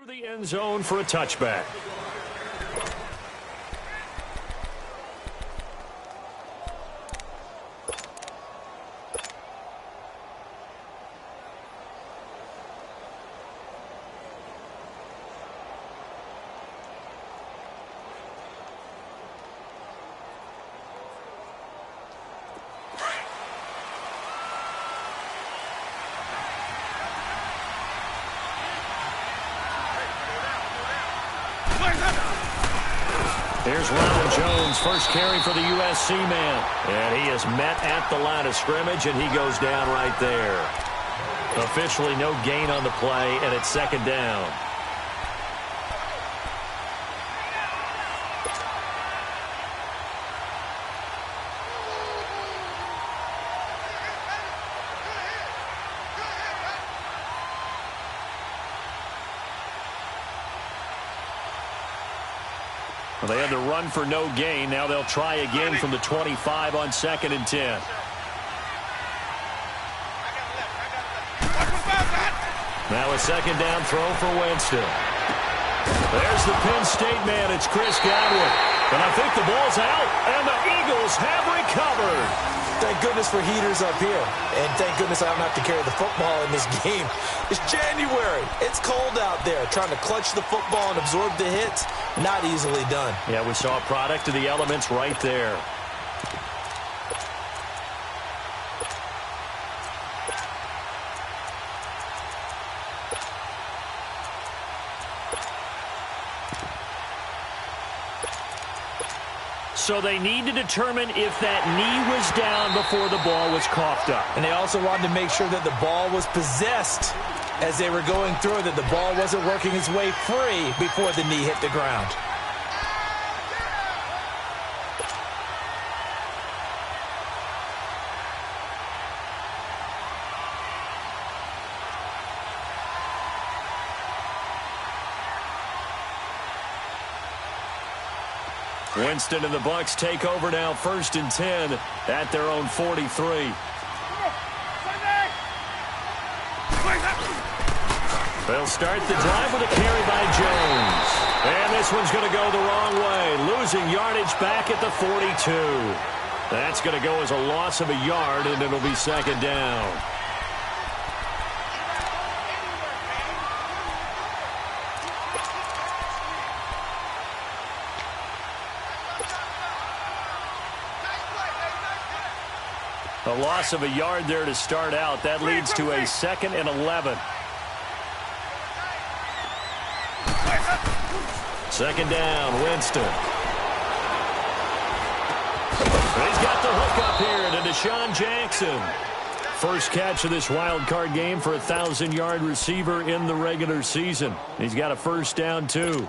The end zone for a touchback. Here's Ronald Jones, first carry for the USC man. And he is met at the line of scrimmage, and he goes down right there. Officially no gain on the play, and it's second down. Well, they had to run for no gain. Now they'll try again from the 25 on 2nd and 10. Now a second down throw for Winston. There's the Penn State man. It's Chris Godwin. And I think the ball's out, and the Eagles have recovered. Thank goodness for heaters up here. And thank goodness I don't have to carry the football in this game. It's January. It's cold out there. Trying to clutch the football and absorb the hits, not easily done. Yeah, we saw a product of the elements right there. So they need to determine if that knee was down before the ball was coughed up. And they also wanted to make sure that the ball was possessed as they were going through, that the ball wasn't working its way free before the knee hit the ground. Winston and the Bucs take over now, 1st and 10 at their own 43. They'll start the drive with a carry by Jones. And this one's going to go the wrong way, losing yardage back at the 42. That's going to go as a loss of a yard, and it'll be second down. A loss of a yard there to start out. That leads to a 2nd and 11. Second down, Winston. He's got the hook up here to Deshaun Jackson. First catch of this wild card game for a 1,000-yard receiver in the regular season. He's got a first down, too.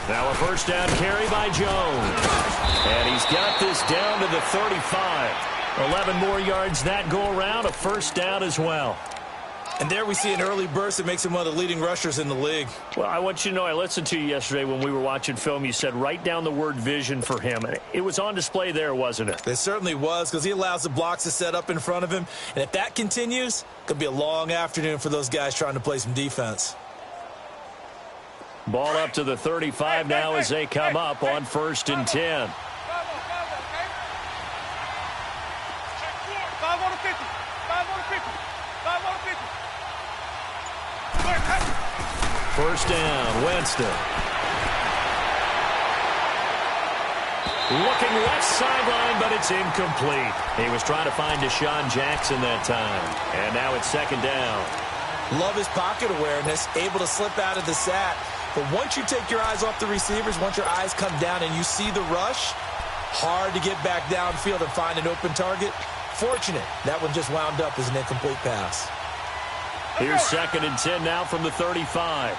Now a first down carry by Jones. And he's got this down to the 35. 11 more yards that go around, a first down as well. And there we see an early burst that makes him one of the leading rushers in the league. Well, I want you to know, I listened to you yesterday when we were watching film. You said write down the word vision for him. It was on display there, wasn't it? It certainly was, because he allows the blocks to set up in front of him. And if that continues, it could be a long afternoon for those guys trying to play some defense. Ball up to the 35 now as they come up on 1st and 10. First down, Winston. Looking left sideline, but it's incomplete. He was trying to find Deshaun Jackson that time. And now it's second down. Love his pocket awareness, able to slip out of the sack. But once you take your eyes off the receivers, once your eyes come down and you see the rush, hard to get back downfield and find an open target. Fortunate, that one just wound up as an incomplete pass. Here's 2nd and 10 now from the 35.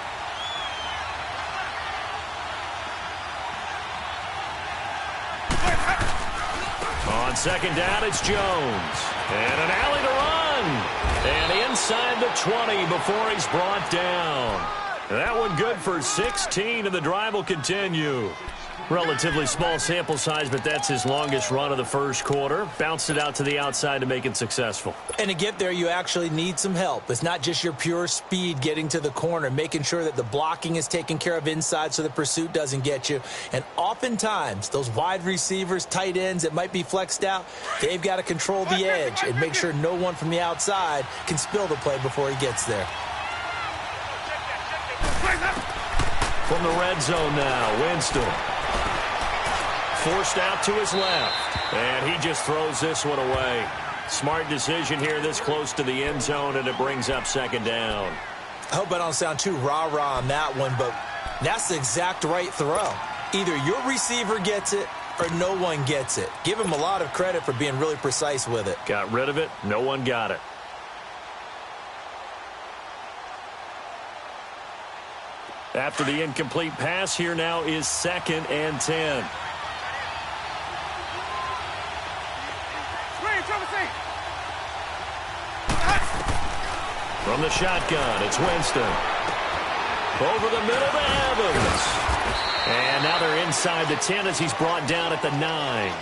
On second down, it's Jones. And an alley to run. And inside the 20 before he's brought down. That one good for 16, and the drive will continue. Relatively small sample size, but that's his longest run of the first quarter. Bounced it out to the outside to make it successful. And to get there, you actually need some help. It's not just your pure speed getting to the corner, making sure that the blocking is taken care of inside so the pursuit doesn't get you. And oftentimes, those wide receivers, tight ends that might be flexed out, they've got to control the edge and make sure no one from the outside can spill the play before he gets there. From the red zone now, Winston. Forced out to his left, and he just throws this one away. Smart decision here this close to the end zone, and it brings up second down. I hope I don't sound too rah-rah on that one, but that's the exact right throw. Either your receiver gets it or no one gets it. Give him a lot of credit for being really precise with it. Got rid of it. No one got it. After the incomplete pass, here now is 2nd and 10. From the shotgun, it's Winston. Over the middle to Evans. And now they're inside the 10 as he's brought down at the 9.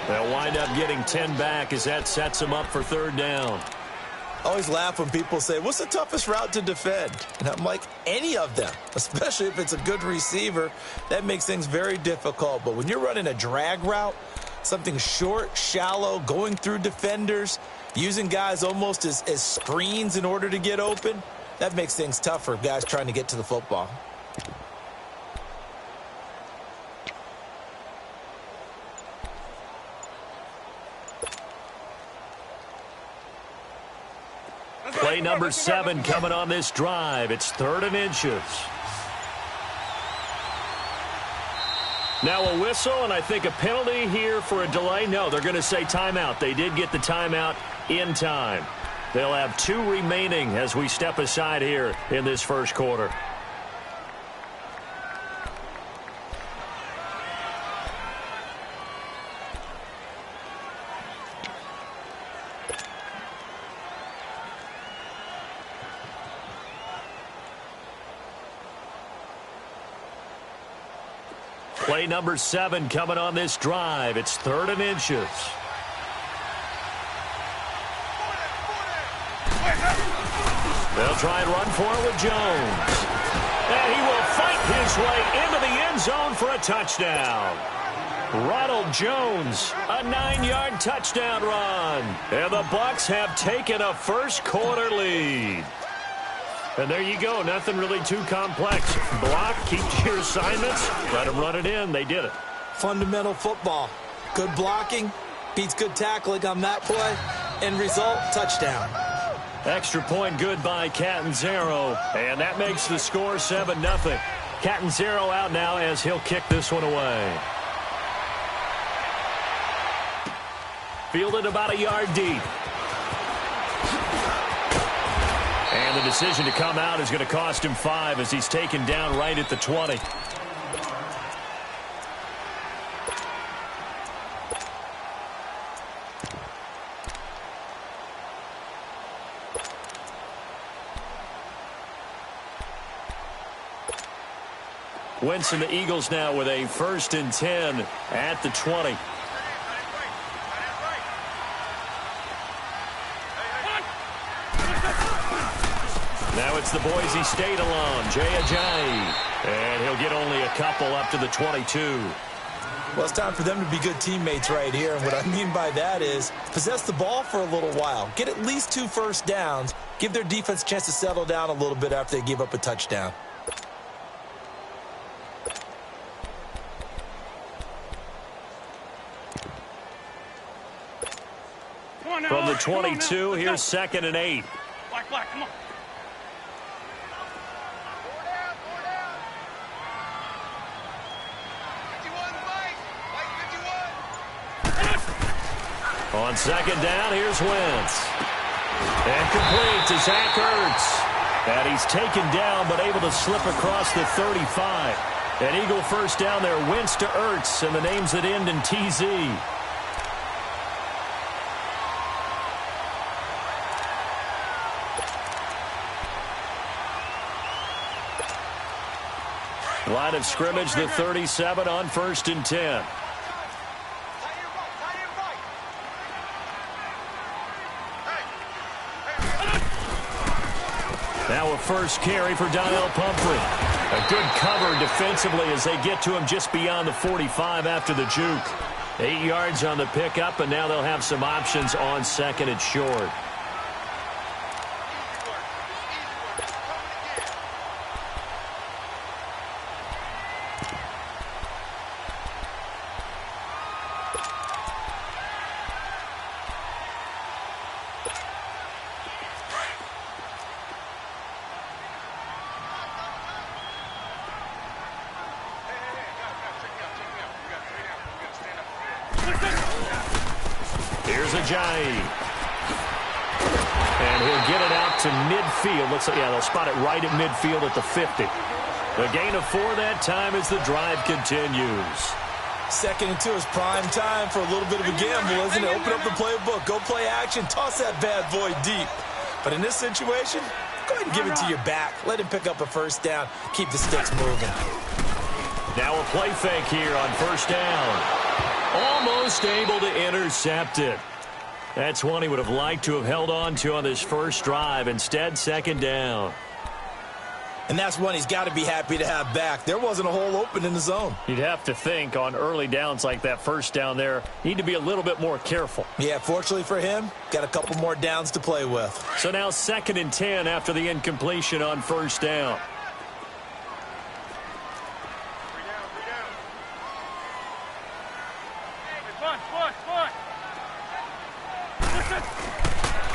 They'll wind up getting 10 back as that sets him up for 3rd down. I always laugh when people say, what's the toughest route to defend? And I'm like, any of them, especially if it's a good receiver. That makes things very difficult. But when you're running a drag route, something short, shallow, going through defenders, using guys almost as screens in order to get open, that makes things tough for guys trying to get to the football. Play number 7 coming on this drive. It's 3rd and inches. Now a whistle, and I think a penalty here for a delay. No, they're going to say timeout. They did get the timeout in time. They'll have 2 remaining as we step aside here in this first quarter. Play number 7 coming on this drive. It's 3rd and inches. They'll try and run for it with Jones. And he will fight his way into the end zone for a touchdown. Ronald Jones, a 9-yard touchdown run. And the Bucs have taken a first quarter lead. And there you go. Nothing really too complex. Block, keep to your assignments, let them run it in. They did it. Fundamental football. Good blocking beats good tackling on that play. End result, touchdown. Extra point good by Catanzaro. And that makes the score 7-0. Catanzaro out now as he'll kick this one away. Fielded about a yard deep. And the decision to come out is going to cost him 5 as he's taken down right at the 20. Winston, the Eagles now with a 1st and 10 at the 20. Now it's the Boise State alum, Jay Ajayi. And he'll get only a couple up to the 22. Well, it's time for them to be good teammates right here. And what I mean by that is possess the ball for a little while. Get at least 2 first downs. Give their defense a chance to settle down a little bit after they give up a touchdown. From the 22, here's 2nd and 8. Black, come on. On 2nd down, here's Wentz. And complete to Zach Ertz. And he's taken down but able to slip across the 35. An Eagle first down there, Wentz to Ertz, and the names that end in TZ. line of scrimmage, the 37 on 1st and 10. Now a first carry for Donnell Pumphrey. A good cover defensively as they get to him just beyond the 45 after the juke. 8 yards on the pickup, and now they'll have some options on 2nd and short. Here's Ajayi. And he'll get it out to midfield. Looks like, yeah, they'll spot it right at midfield at the 50. The gain of 4 that time as the drive continues. 2nd and 2 is prime time for a little bit of a gamble, isn't it? Open up the playbook, go play action, toss that bad boy deep. But in this situation, go ahead and give it to your back. Let him pick up a first down. Keep the sticks moving. Now a play fake here on 1st down. Almost able to intercept it. That's one he would have liked to have held on to on this first drive. Instead, 2nd down. And that's one he's got to be happy to have back. There wasn't a hole open in the zone. You'd have to think on early downs like that first down there, need to be a little bit more careful. Yeah, fortunately for him, got a couple more downs to play with. So now 2nd and 10 after the incompletion on 1st down.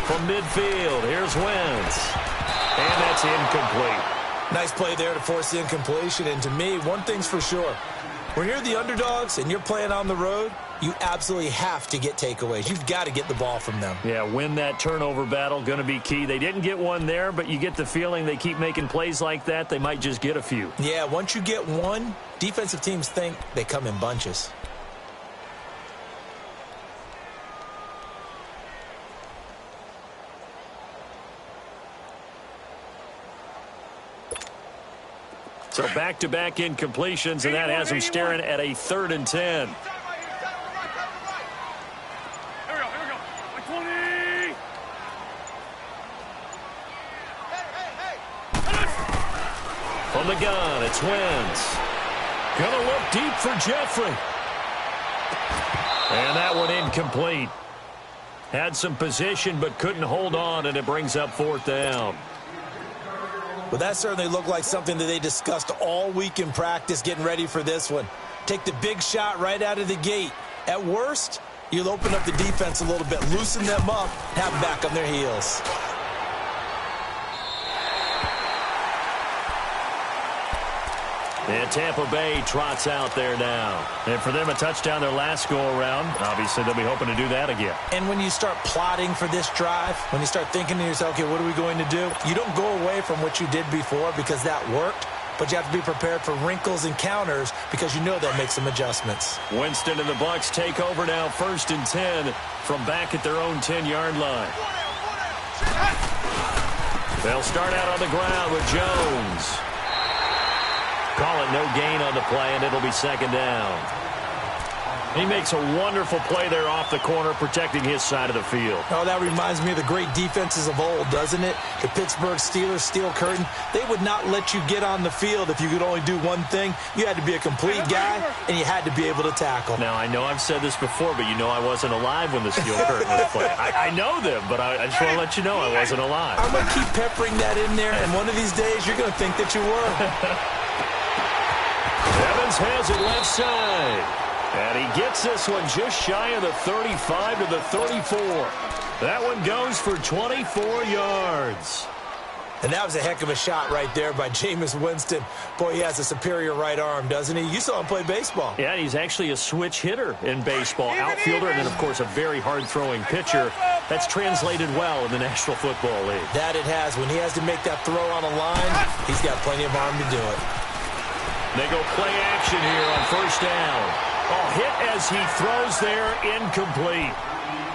From midfield, here's Wentz. And that's incomplete. Nice play there to force the incompletion. And to me, one thing's for sure. When you're the underdogs and you're playing on the road, you absolutely have to get takeaways. You've got to get the ball from them. Yeah, win that turnover battle, going to be key. They didn't get one there, but you get the feeling they keep making plays like that, they might just get a few. Yeah, once you get one, defensive teams think they come in bunches. So back-to-back incompletions, and that has him staring at a 3rd and 10. From the gun, it's Wentz. Gonna look deep for Jeffrey. And that one incomplete. Had some position, but couldn't hold on, and it brings up 4th down. Well, that certainly looked like something that they discussed all week in practice getting ready for this one. Take the big shot right out of the gate. At worst, you'll open up the defense a little bit, loosen them up, have them back on their heels. And Tampa Bay trots out there now. And for them, a touchdown their last go-around. Obviously, they'll be hoping to do that again. And when you start plotting for this drive, when you start thinking to yourself, okay, what are we going to do? You don't go away from what you did before because that worked, but you have to be prepared for wrinkles and counters because you know they'll make some adjustments. Winston and the Bucs take over now, 1st and 10 from back at their own 10-yard line. They'll start out on the ground with Jones. Call it no gain on the play, and it'll be 2nd down. He makes a wonderful play there off the corner, protecting his side of the field. Oh, that reminds me of the great defenses of old, doesn't it? The Pittsburgh Steelers, steel curtain. They would not let you get on the field if you could only do one thing. You had to be a complete guy, and you had to be able to tackle. Now, I know I've said this before, but you know I wasn't alive when the steel curtain was played. I know them, but I just want to let you know I wasn't alive. I'm going to keep peppering that in there, and one of these days you're going to think that you were. Evans has it left side. And he gets this one just shy of the 35 to the 34. That one goes for 24 yards. And that was a heck of a shot right there by Jameis Winston. Boy, he has a superior right arm, doesn't he? You saw him play baseball. Yeah, he's actually a switch hitter in baseball. Outfielder, and then, of course, a very hard-throwing pitcher. That's translated well in the National Football League. That it has. When he has to make that throw on a line, he's got plenty of arm to do it. They go play action here on 1st down. Oh, hit as he throws there, incomplete.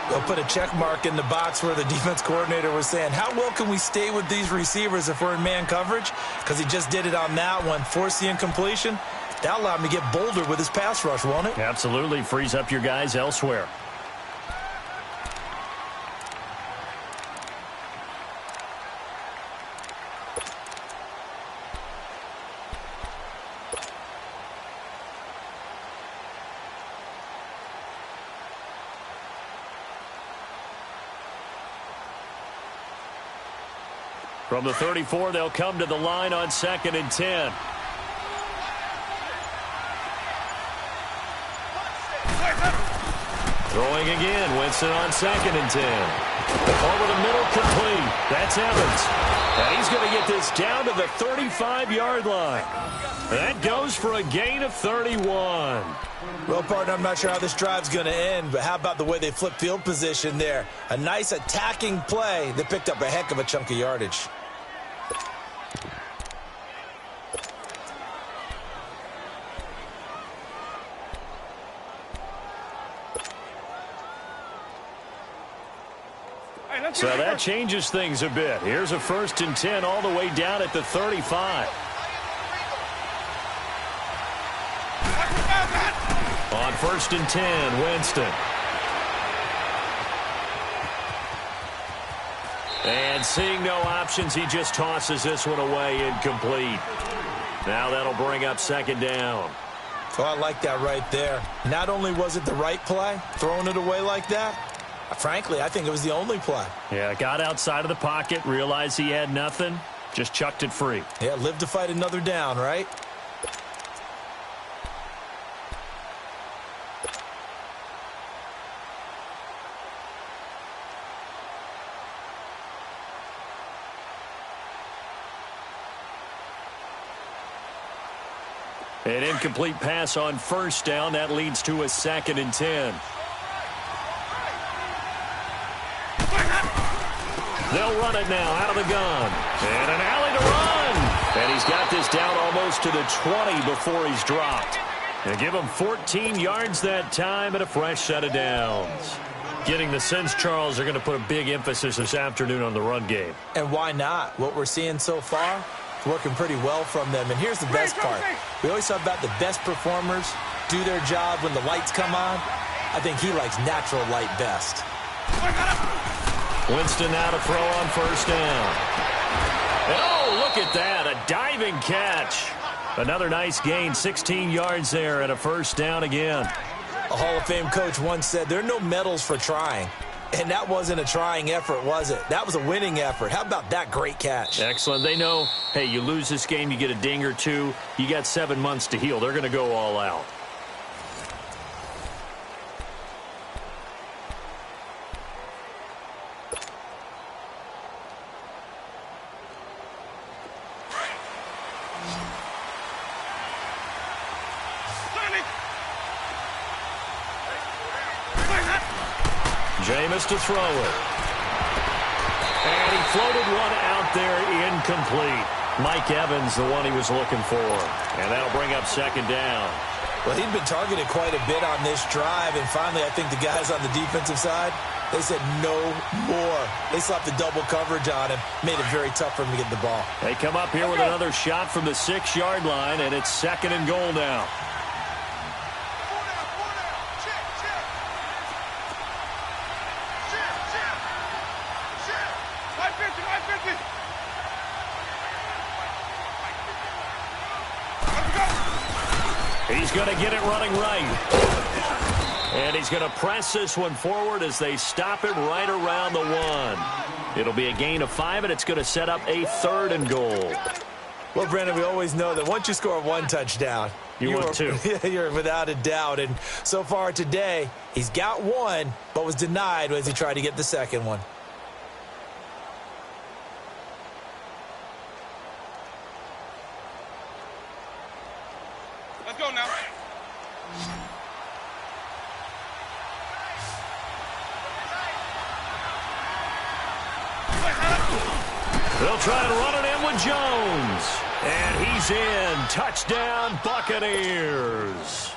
They'll put a check mark in the box where the defense coordinator was saying, how well can we stay with these receivers if we're in man coverage? Because he just did it on that one, forced the incompletion. That allowed him to get bolder with his pass rush, won't it? Absolutely. Frees up your guys elsewhere. From the 34, they'll come to the line on 2nd and 10. Throwing again. Winston on 2nd and 10. Over the middle, complete. That's Evans. And he's going to get this down to the 35-yard line. That goes for a gain of 31. Well, partner, I'm not sure how this drive's going to end, but how about the way they flip field position there? A nice attacking play that picked up a heck of a chunk of yardage. So that changes things a bit. Here's a 1st and 10 all the way down at the 35. On 1st and 10, Winston. And seeing no options, he just tosses this one away, incomplete. Now that'll bring up 2nd down. Oh, I like that right there. Not only was it the right play, throwing it away like that, frankly, I think it was the only play. Yeah, got outside of the pocket, realized he had nothing, just chucked it free. Yeah, live to fight another down, right? An incomplete pass on 1st down. That leads to a 2nd and 10. They'll run it now out of the gun. And an alley to run. And he's got this down almost to the 20 before he's dropped. And give him 14 yards that time and a fresh set of downs. Getting the sense, Charles, they're going to put a big emphasis this afternoon on the run game. And why not? What we're seeing so far, it's working pretty well from them. And here's the best part. We always talk about the best performers do their job when the lights come on. I think he likes natural light best. Winston now to throw on 1st down. And oh, look at that, a diving catch. Another nice gain, 16 yards there and a 1st down again. A Hall of Fame coach once said there are no medals for trying. And that wasn't a trying effort, was it? That was a winning effort. How about that great catch? Excellent. They know, hey, you lose this game, you get a ding or two. You got 7 months to heal. They're going to go all out. Jameis to throw it. And he floated one out there, incomplete. Mike Evans, the one he was looking for. And that'll bring up 2nd down. Well, he'd been targeted quite a bit on this drive, and finally I think the guys on the defensive side, they said no more. They slapped the double coverage on him, made it very tough for him to get the ball. They come up here with another shot from the 6-yard line, and it's 2nd and goal now. He's going to get it running right. And he's going to press this one forward as they stop it right around the 1. It'll be a gain of 5, and it's going to set up a 3rd and goal. Well, Brandon, we always know that once you score 1 touchdown, you're 2. You're without a doubt. And so far today, he's got 1, but was denied as he tried to get the 2nd one. Let's go now. They'll try to run it in with Jones. And he's in. Touchdown, Buccaneers.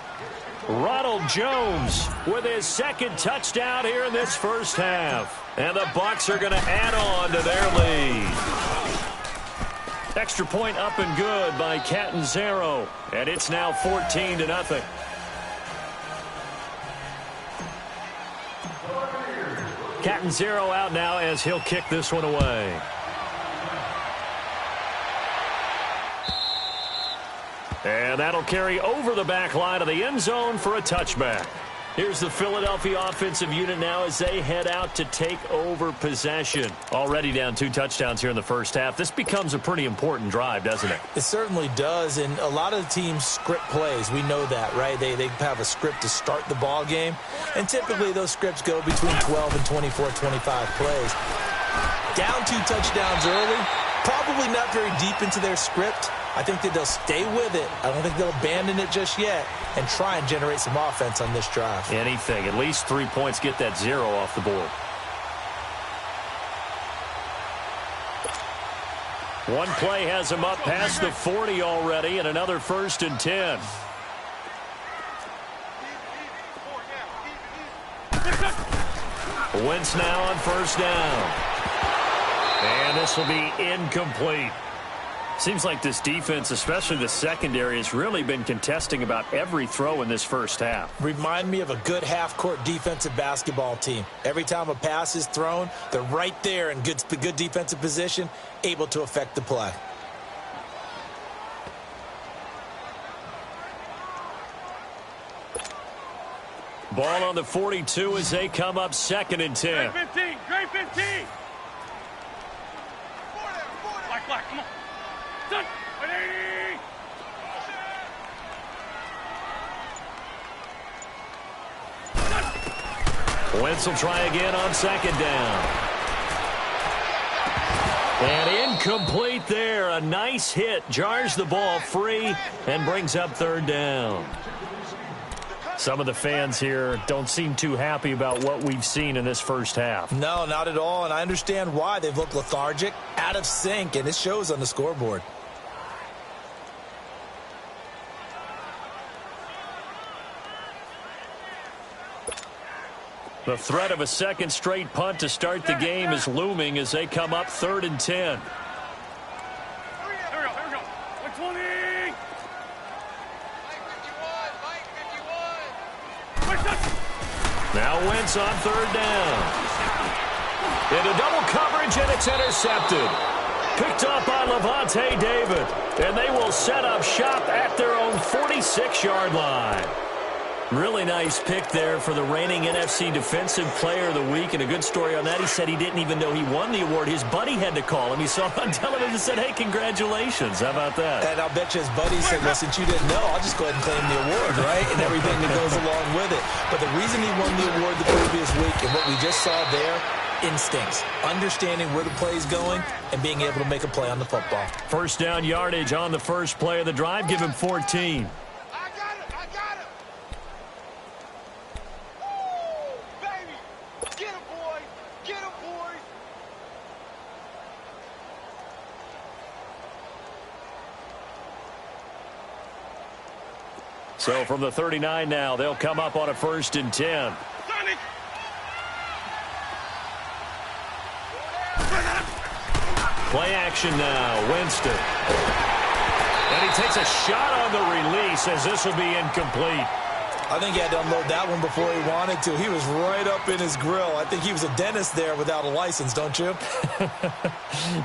Ronald Jones with his second touchdown here in this first half. And the Bucs are going to add on to their lead. Extra point up and good by Catanzaro. And it's now 14-0. Catanzaro out now as he'll kick this one away. And that'll carry over the back line of the end zone for a touchback. Here's the Philadelphia offensive unit now as they head out to take over possession. Already down 2 touchdowns here in the first half. This becomes a pretty important drive, doesn't it? It certainly does, and a lot of the teams script plays. We know that, right? They have a script to start the ball game, and typically those scripts go between 12 and 24, 25 plays. Down 2 touchdowns early, probably not very deep into their script. I think that they'll stay with it. I don't think they'll abandon it just yet and try and generate some offense on this drive. Anything. At least 3 points, get that 0 off the board. One play has him up past the 40 already, and another 1st and 10. Wentz now on 1st down. And this will be incomplete. Seems like this defense, especially the secondary, has really been contesting about every throw in this first half. Remind me of a good half-court defensive basketball team. Every time a pass is thrown, they're right there in good defensive position, able to affect the play. Ball on the 42 as they come up 2nd and 10. Great 15, great 15. Black, come on. Done. 180. Wentz will try again on 2nd down. And incomplete there. A nice hit. Jars the ball free and brings up 3rd down. Some of the fans here don't seem too happy about what we've seen in this first half. No, not at all, and I understand why. They've looked lethargic, out of sync, and it shows on the scoreboard. The threat of a 2nd straight punt to start the game is looming as they come up 3rd and 10. Here we go. 120. Now Wentz on 3rd down. Into double coverage, and it's intercepted. Picked up by Levante David. And they will set up shop at their own 46-yard line. Really nice pick there for the reigning NFC Defensive Player of the Week. And a good story on that. He said he didn't even know he won the award. His buddy had to call him. He saw him on television and said, hey, congratulations. How about that? And I'll bet you his buddy said, well, since you didn't know, I'll just go ahead and claim the award, right? And everything that goes along with it. But the reason he won the award the previous week and what we just saw there, instincts, understanding where the play is going and being able to make a play on the football. 1st down yardage on the first play of the drive. Give him 14. So from the 39 now, they'll come up on a 1st and 10. Play action now, Winston. And he takes a shot on the release as this will be incomplete. I think he had to unload that one before he wanted to. He was right up in his grill. I think he was a dentist there without a license, don't you?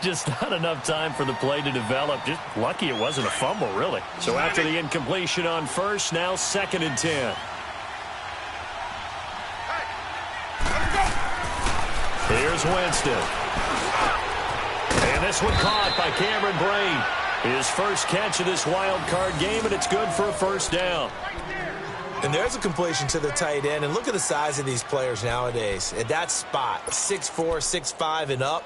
Just not enough time for the play to develop. Just lucky it wasn't a fumble, really. So after the incompletion on 1st, now 2nd and 10. Here's Winston. And this one caught by Cameron Brain. His first catch of this wild card game, and it's good for a 1st down. And there's a completion to the tight end. And look at the size of these players nowadays. At that spot, 6'4", 6'5", and up.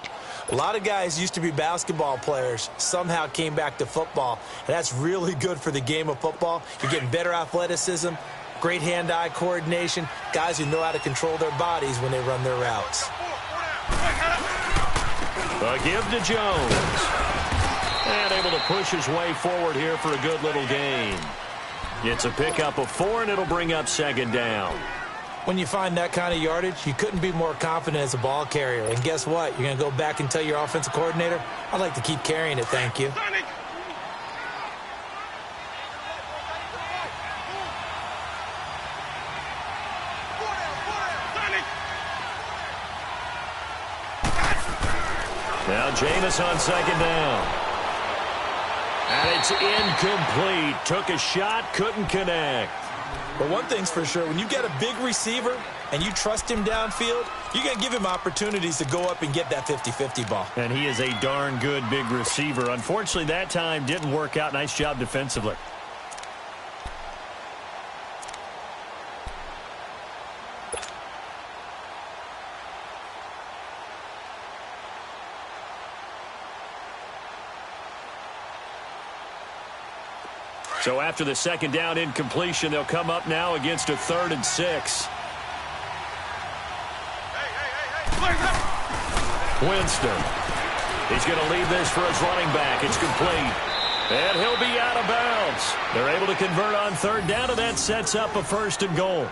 A lot of guys used to be basketball players, somehow came back to football. And that's really good for the game of football. You're getting better athleticism, great hand-eye coordination, guys who know how to control their bodies when they run their routes. A give to Jones. And able to push his way forward here for a good little gain. It's a pickup of 4, and it'll bring up second down. When you find that kind of yardage, you couldn't be more confident as a ball carrier. And guess what? You're going to go back and tell your offensive coordinator, I'd like to keep carrying it, thank you. Sonic. Now Jameis on second down. And it's incomplete. Took a shot, couldn't connect. But one thing's for sure, when you get a big receiver and you trust him downfield, you're going to give him opportunities to go up and get that 50-50 ball. And he is a darn good big receiver. Unfortunately, that time didn't work out. Nice job defensively. So after the second down incompletion, they'll come up now against a 3rd and 6. Winston. He's going to leave this for his running back. It's complete. And he'll be out of bounds. They're able to convert on 3rd down, and that sets up a 1st and goal.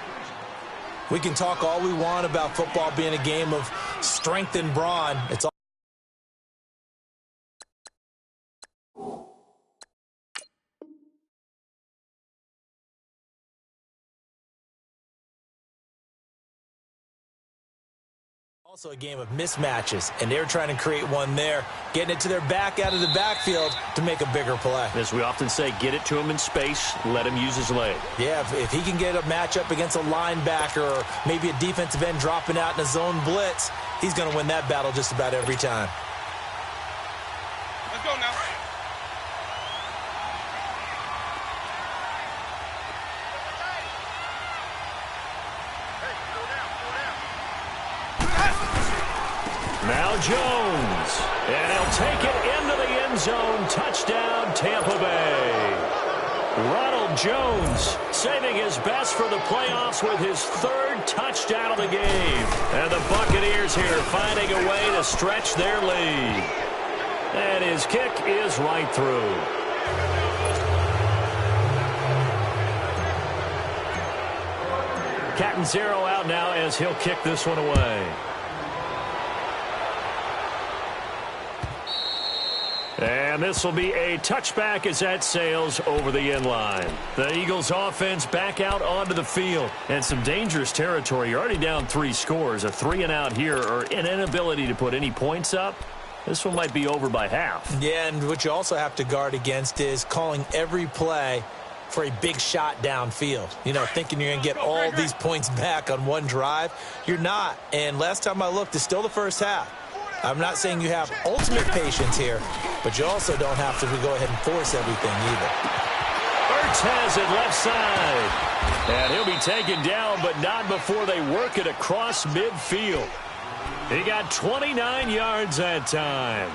We can talk all we want about football being a game of strength and brawn. It's all also a game of mismatches, and they're trying to create one there, getting it to their back out of the backfield to make a bigger play. As we often say, get it to him in space, let him use his leg. Yeah, if he can get a matchup against a linebacker or maybe a defensive end dropping out in a zone blitz, he's going to win that battle just about every time. Let's go now. Now Jones, and he'll take it into the end zone. Touchdown, Tampa Bay. Ronald Jones saving his best for the playoffs with his 3rd touchdown of the game. And the Buccaneers here finding a way to stretch their lead. And his kick is right through. Captain Zero out now as he'll kick this one away. And this will be a touchback as that sails over the end line. The Eagles offense back out onto the field. And some dangerous territory. You're already down 3 scores. A 3-and-out here or an inability to put any points up. This one might be over by half. Yeah, and what you also have to guard against is calling every play for a big shot downfield. You know, thinking you're going to get all these points back on one drive. You're not. And last time I looked, it's still the first half. I'm not saying you have ultimate patience here, but you also don't have to go ahead and force everything either. Ertz has it left side. And he'll be taken down, but not before they work it across midfield. He got 29 yards that time.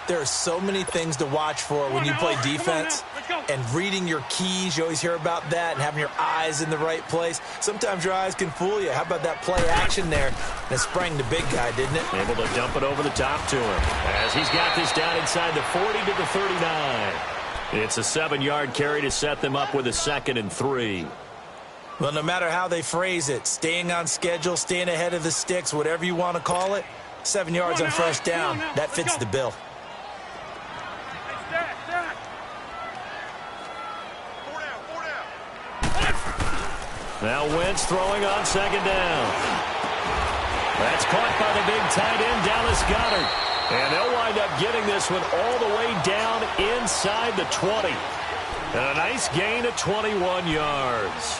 There are so many things to watch for when you play defense, and reading your keys, you always hear about that, and having your eyes in the right place. Sometimes your eyes can fool you. How about that play action there? That sprang the big guy, didn't it? Able to dump it over the top to him as he's got this down inside the 40 to the 39. It's a 7-yard carry to set them up with a 2nd and 3. Well, no matter how they phrase it, staying on schedule, staying ahead of the sticks, whatever you want to call it, 7 yards on 1st down, that fits the bill. Now Wentz throwing on 2nd down. That's caught by the big tight end, Dallas Goedert. And they'll wind up getting this one all the way down inside the 20. And a nice gain of 21 yards.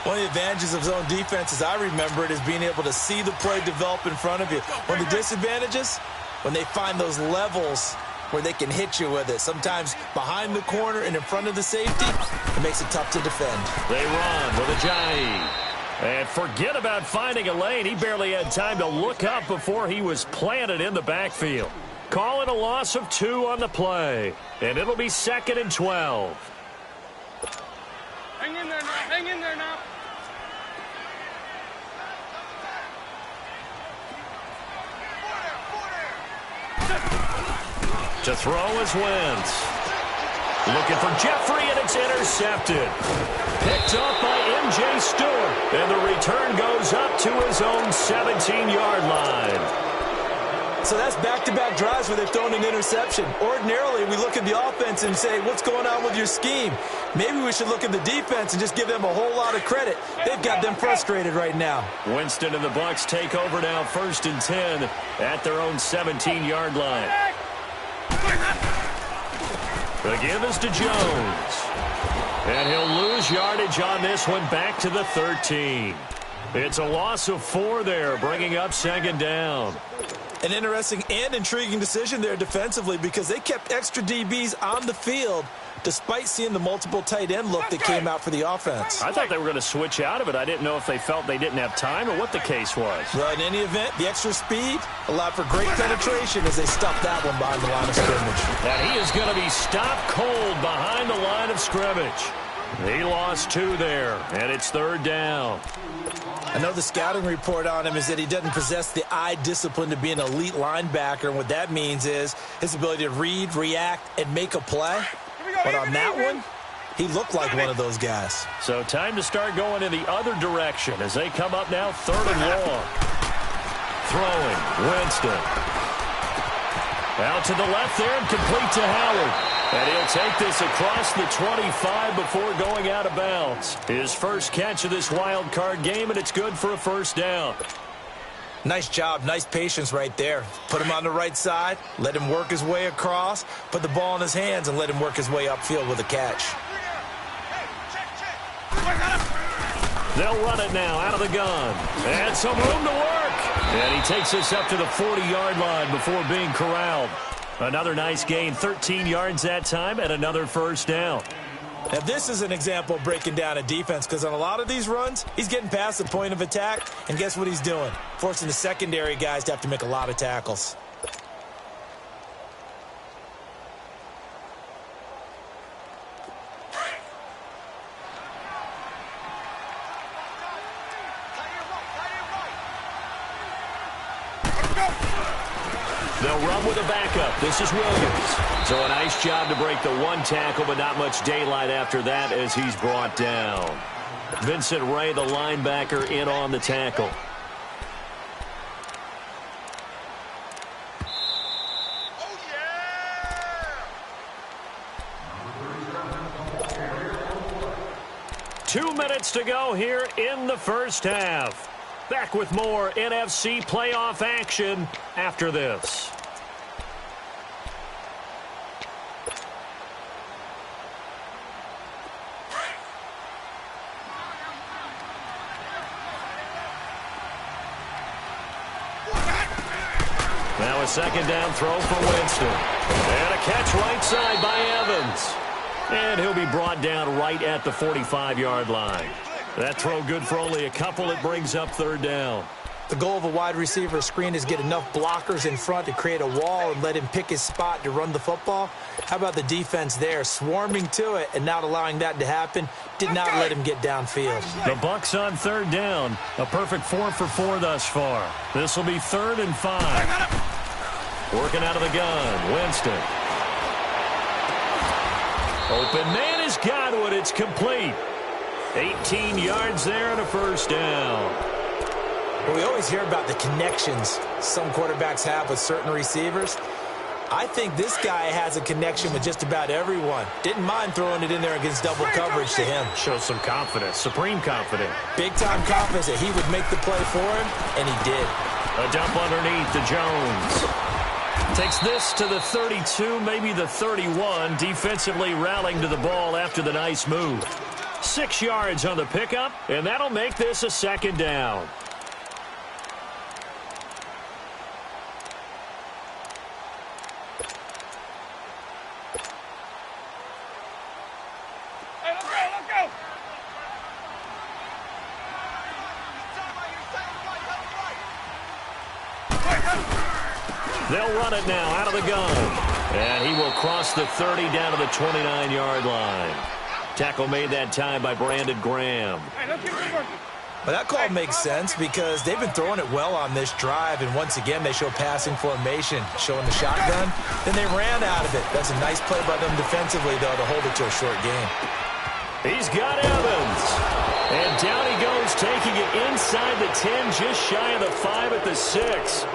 One of the advantages of zone defense, as I remember it, is being able to see the play develop in front of you. One of the disadvantages, when they find those levels where they can hit you with it. Sometimes behind the corner and in front of the safety, it makes it tough to defend. They run with Ajayi. And forget about finding a lane. He barely had time to look up before he was planted in the backfield. Call it a loss of 2 on the play. And it'll be 2nd and 12. Hang in there now. Hang in there now. To throw is Wentz. Looking for Jeffrey, and it's intercepted. Picked up by M.J. Stewart, and the return goes up to his own 17-yard line. So that's back-to-back drives where they've thrown an interception. Ordinarily, we look at the offense and say, what's going on with your scheme? Maybe we should look at the defense and just give them a whole lot of credit. They've got them frustrated right now. Winston and the Bucs take over now, 1st and 10 at their own 17-yard line. The give is to Jones. And he'll lose yardage on this one, back to the 13. It's a loss of 4 there, bringing up 2nd down. An interesting and intriguing decision there defensively because they kept extra DBs on the field despite seeing the multiple tight end look that came out for the offense. I thought they were going to switch out of it. I didn't know if they felt they didn't have time or what the case was. Well, in any event, the extra speed allowed for great penetration as they stuffed that one behind the line of scrimmage. And he is going to be stopped cold behind the line of scrimmage. He lost 2 there, and it's 3rd down. I know the scouting report on him is that he doesn't possess the eye discipline to be an elite linebacker, and what that means is his ability to read, react, and make a play. But on that one, he looked like one of those guys. So time to start going in the other direction as they come up now 3rd and long. Throwing, Winston. Out to the left there and complete to Howard. And he'll take this across the 25 before going out of bounds. His first catch of this wild card game, and it's good for a 1st down. Nice job, nice patience right there. Put him on the right side, let him work his way across, put the ball in his hands, and let him work his way upfield with a catch. They'll run it now out of the gun. And some room to work. And he takes this up to the 40-yard line before being corralled. Another nice gain, 13 yards that time, and another 1st down. Now, this is an example of breaking down a defense because on a lot of these runs, he's getting past the point of attack, and guess what he's doing? Forcing the secondary guys to have to make a lot of tackles. They'll run with a backup. This is Williams. So a nice job to break the 1 tackle, but not much daylight after that as he's brought down. Vincent Ray, the linebacker, in on the tackle. Oh, yeah! 2 minutes to go here in the 1st half. Back with more NFC playoff action after this. Now a 2nd down throw for Winston. And a catch right side by Evans. And he'll be brought down right at the 45-yard line. That throw good for only a couple. It brings up 3rd down. The goal of a wide receiver screen is get enough blockers in front to create a wall and let him pick his spot to run the football. How about the defense there, swarming to it and not allowing that to happen? Did not let him get downfield. The Bucs on 3rd down. A perfect 4 for 4 thus far. This will be 3rd and 5. Working out of the gun, Winston. Open man is Godwin. It's complete. 18 yards there and a 1st down. Well, we always hear about the connections some quarterbacks have with certain receivers. I think this guy has a connection with just about everyone. Didn't mind throwing it in there against double coverage to him. Shows some confidence, supreme confidence. Big-time confidence that he would make the play for him, and he did. A dump underneath to Jones. Takes this to the 32, maybe the 31. Defensively rallying to the ball after the nice move. 6 yards on the pickup, and that'll make this a 2nd down. Hey, let's go! They'll run it now out of the gun. And he will cross the 30 down to the 29-yard line. Tackle made that time by Brandon Graham. Hey, let's get this one. Well, that call makes sense because they've been throwing it well on this drive, and once again, they show passing formation, showing the shotgun. Then they ran out of it. That's a nice play by them defensively, though, to hold it to a short game. He's got Evans. And down he goes, taking it inside the 10, just shy of the 5 at the 6.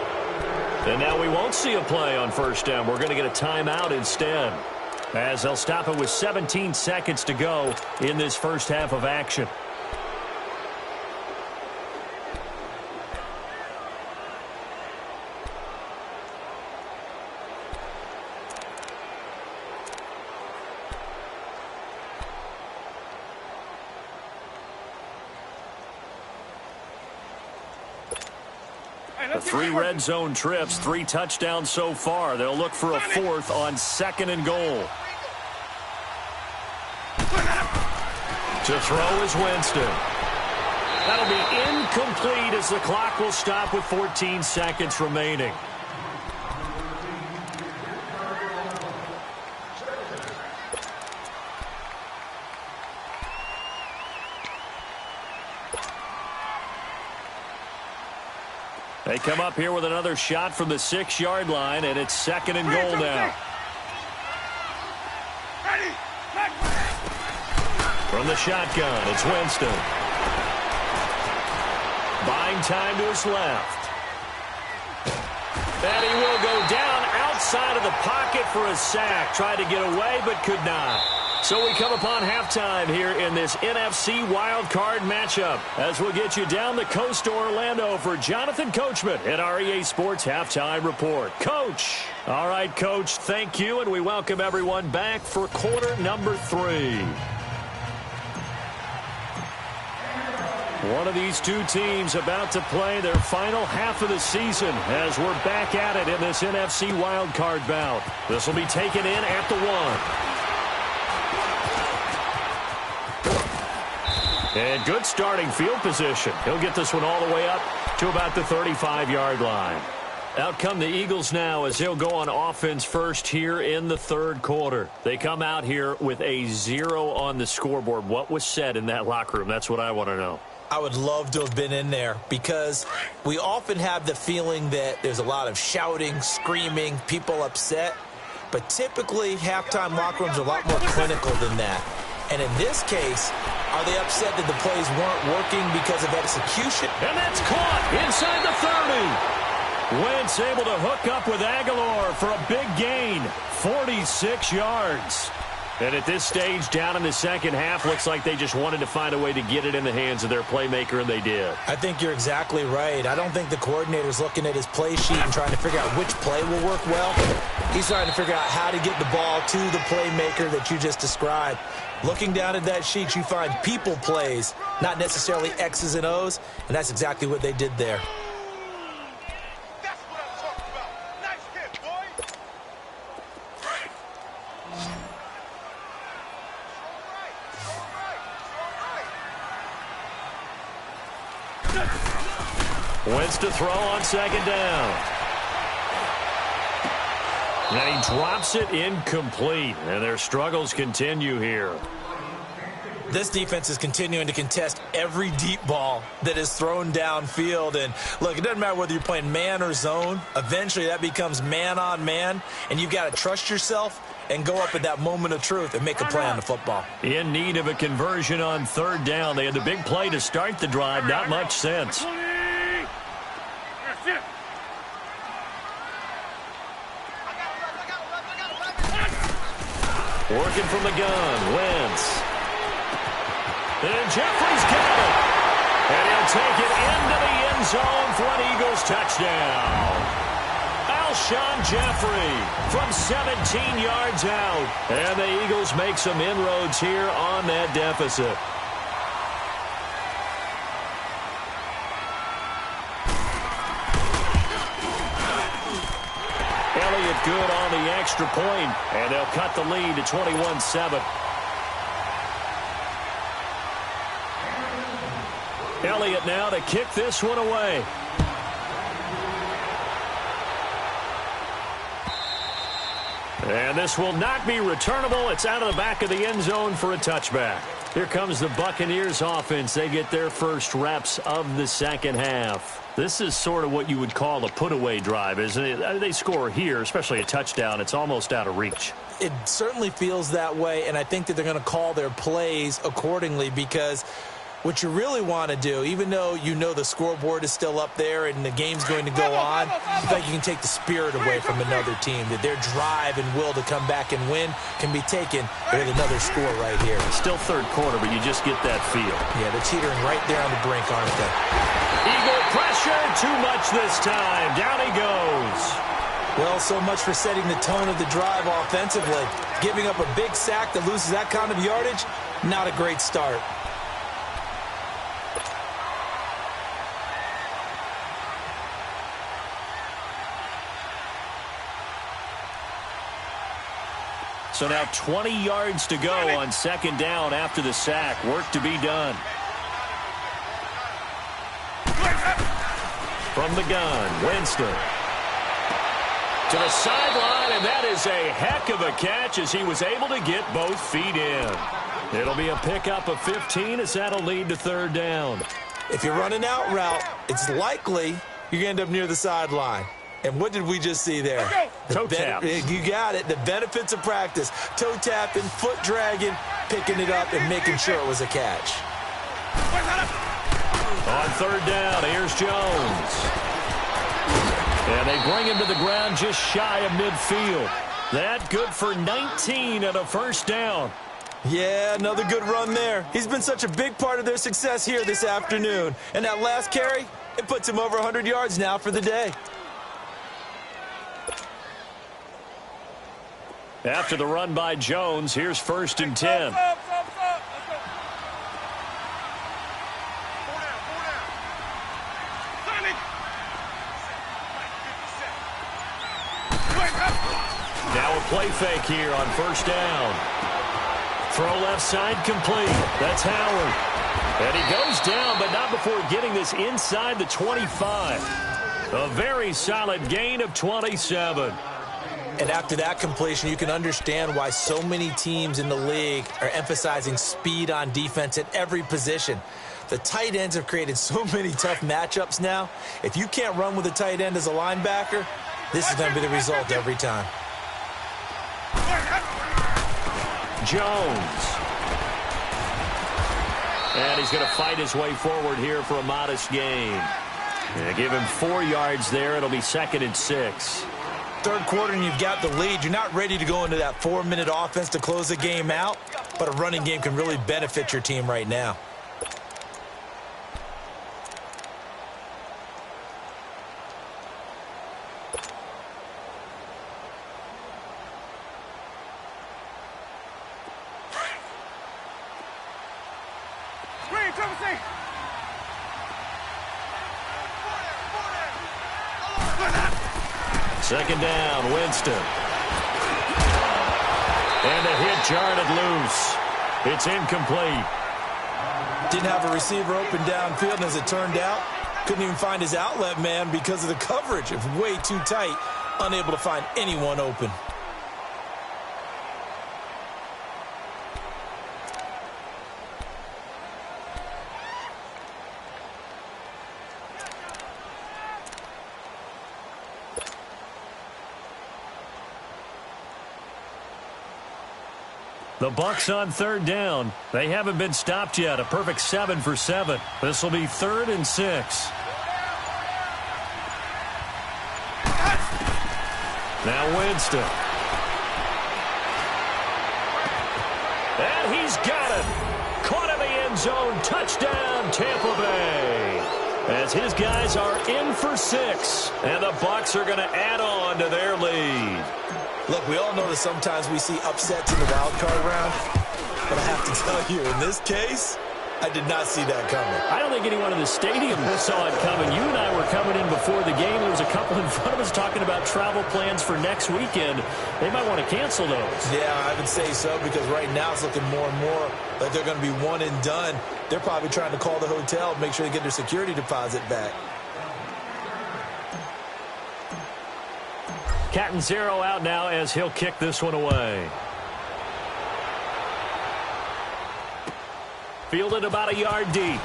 And now we won't see a play on first down. We're going to get a timeout instead, as they'll stop it with 17 seconds to go in this first half of action. The 3 red zone trips, 3 touchdowns so far. They'll look for a 4th on 2nd and goal. To throw is Winston. That'll be incomplete as the clock will stop with 14 seconds remaining. They come up here with another shot from the 6-yard line, and it's 2nd and goal now. From the shotgun, it's Winston. Buying time to his left. And he will go down outside of the pocket for a sack. Tried to get away, but could not. So we come upon halftime here in this NFC wildcard matchup, as we'll get you down the coast to Orlando for Jonathan Coachman at our EA Sports Halftime Report. Coach. All right, Coach, thank you, and we welcome everyone back for quarter number 3. One of these two teams about to play their final half of the season as we're back at it in this NFC wildcard bout. This will be taken in at the 1. And good starting field position. He'll get this one all the way up to about the 35-yard line. Out come the Eagles now as they'll go on offense first here in the 3rd quarter. They come out here with a 0 on the scoreboard. What was said in that locker room? That's what I want to know. I would love to have been in there because we often have the feeling that there's a lot of shouting, screaming, people upset. But typically, halftime locker rooms are a lot more clinical than that. And in this case, are they upset that the plays weren't working because of execution? And that's caught inside the 30. Wentz able to hook up with Aguilar for a big gain, 46 yards. And at this stage, down in the second half, looks like they just wanted to find a way to get it in the hands of their playmaker, and they did. I think you're exactly right. I don't think the coordinator's looking at his play sheet and trying to figure out which play will work well. He's trying to figure out how to get the ball to the playmaker that you just described. Looking down at that sheet, you find people plays, not necessarily X's and O's, and that's exactly what they did there. That's what I'm talking about. Nice hit, boy. Wentz to throw on 2nd down. And he drops it incomplete, and their struggles continue here. This defense is continuing to contest every deep ball that is thrown downfield. And, look, it doesn't matter whether you're playing man or zone. Eventually that becomes man on man, and you've got to trust yourself and go up at that moment of truth and make a play on the football. In need of a conversion on 3rd down. They had the big play to start the drive. Not much sense. Working from the gun, Wentz. And Jeffrey's got it. And he'll take it into the end zone for an Eagles touchdown. Alshon Jeffrey from 17 yards out. And the Eagles make some inroads here on that deficit. Elliott good on the extra point, and they'll cut the lead to 21-7. Elliott now to kick this one away. And this will not be returnable. It's out of the back of the end zone for a touchback. Here comes the Buccaneers offense. They get their first reps of the second half. This is sort of what you would call a put-away drive, isn't it? They score here, especially a touchdown. It's almost out of reach. It certainly feels that way, and I think that they're going to call their plays accordingly, because what you really want to do, even though you know the scoreboard is still up there and the game's going to go on, I think you can take the spirit away from another team, that their drive and will to come back and win can be taken with another score right here. Still third quarter, but you just get that feel. Yeah, they're teetering right there on the brink, aren't they? Eagle pressure, too much this time. Down he goes. Well, so much for setting the tone of the drive offensively. Giving up a big sack that loses that kind of yardage, not a great start. So now 20 yards to go on second down after the sack. Work to be done. From the gun, Winston. To the sideline, and that is a heck of a catch as he was able to get both feet in. It'll be a pickup of 15 as that'll lead to third down. If you're running out route, it's likely you're going to end up near the sideline. And what did we just see there? Toe tap. You got it. The benefits of practice. Toe tapping, foot dragging, picking it up, and making sure it was a catch. On third down, here's Jones. And they bring him to the ground just shy of midfield. That good for 19 and a first down. Yeah, another good run there. He's been such a big part of their success here this afternoon. And that last carry, it puts him over 100 yards now for the day. After the run by Jones, here's first and 10. Now a play fake here on first down. Throw left side complete. That's Howard. And he goes down, but not before getting this inside the 25. A very solid gain of 27. And after that completion, you can understand why so many teams in the league are emphasizing speed on defense at every position. The tight ends have created so many tough matchups now. If you can't run with a tight end as a linebacker, this is going to be the result every time. Jones. And he's going to fight his way forward here for a modest gain. Yeah, give him 4 yards there. It'll be second and 6. Third quarter and you've got the lead. You're not ready to go into that 4-minute offense to close the game out, but a running game can really benefit your team right now. Second down, Winston. And a hit jarred it loose. It's incomplete. Didn't have a receiver open downfield, and as it turned out, couldn't even find his outlet man because of the coverage. It was way too tight, unable to find anyone open. The Bucs on third down. They haven't been stopped yet. A perfect 7 for 7. This will be third and 6. Now Winston. And he's got it. Caught in the end zone. Touchdown, Tampa Bay. As his guys are in for 6. And the Bucs are going to add on to their lead. Look, we all know that sometimes we see upsets in the wild card round, but I have to tell you, in this case, I did not see that coming. I don't think anyone in the stadium saw it coming. You and I were coming in before the game. There was a couple in front of us talking about travel plans for next weekend. They might want to cancel those. Yeah, I would say so, because right now it's looking more and more like they're going to be one and done. They're probably trying to call the hotel and make sure they get their security deposit back. Cat and 0 out now as he'll kick this one away. Fielded about a yard deep.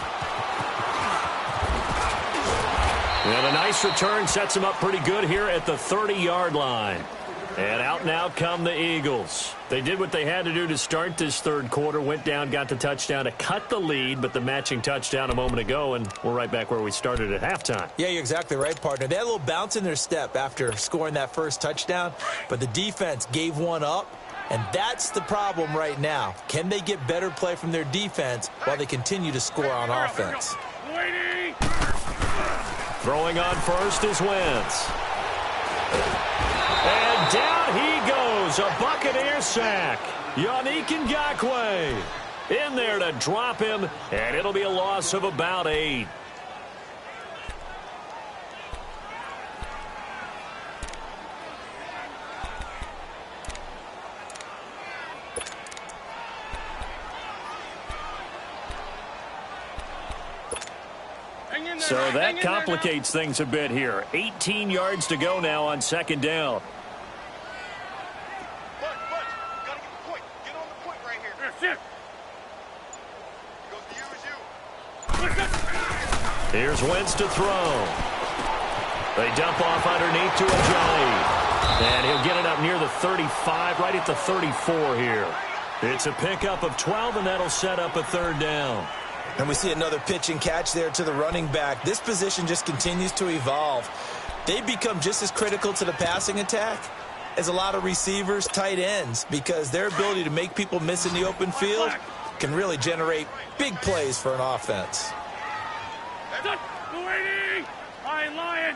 And a nice return sets him up pretty good here at the 30-yard line. And out now come the Eagles. They did what they had to do to start this third quarter. Went down, got the touchdown to cut the lead, but the matching touchdown a moment ago, and we're right back where we started at halftime. Yeah, you're exactly right, partner. They had a little bounce in their step after scoring that first touchdown, but the defense gave one up, and that's the problem right now. Can they get better play from their defense while they continue to score on offense? Throwing on first is Wentz. And down he goes, a Buccaneer sack. Yannick Ngakoue in there to drop him, and it'll be a loss of about 8. So that complicates things a bit here. 18 yards to go now on second down. Bud, gotta get the point. Get on the point right here. Yes, goes to you. Here's Wentz to throw. They dump off underneath to Ajayi. And he'll get it up near the 35, right at the 34 here. It's a pickup of 12, and that'll set up a third down. And we see another pitch and catch there to the running back. This position just continues to evolve. They become just as critical to the passing attack as a lot of receivers, tight ends, because their ability to make people miss in the open field can really generate big plays for an offense. Lion.